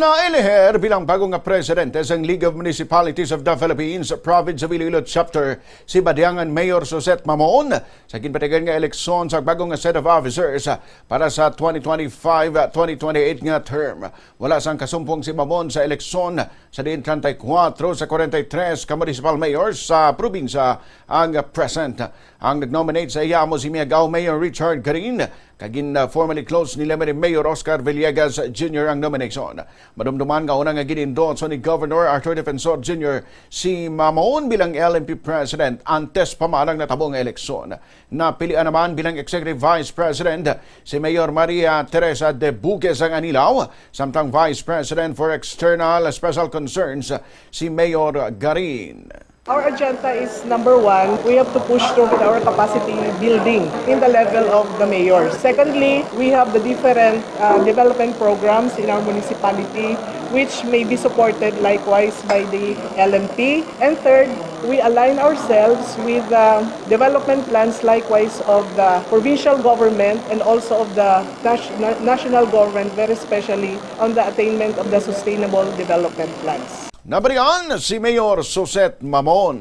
Na-elihir bilang bagong presidente sa League of Municipalities of the Philippines, Province of Iloilo Chapter, si Badiangan Mayor Suzette Mamon sa ginpatigayon nga eleksyon sa bagong set of officers para sa 2025-2028 nga term. Wala sang kasumpong si Mamon sa eleksyon sa diin 34 sa 43 ka municipal mayors sa probinsya ang present. Ang nag-nominate sa iya mo si Miagao Mayor Richard Garin, kagin formally closed ni Lemery Mayor Villegas Jr. ang nomination. Madumduman nga unang ginendorso ni Governor Defensor Jr. si Mamon bilang LMP President antes pa man ang natabong eleksyon. Napilian naman bilang Executive Vice President si Mayor Teresa Debuque sang Anilao, samtang Vice President for External Special Concerns si Mayor Garin. Our agenda is number one, we have to push through with our capacity building in the level of the mayors. Secondly, we have the different development programs in our municipality which may be supported likewise by the LMP. And third, we align ourselves with development plans likewise of the provincial government and also of the national government, very especially on the attainment of the sustainable development plans. Nabarian si Mayor Suzette Mamon.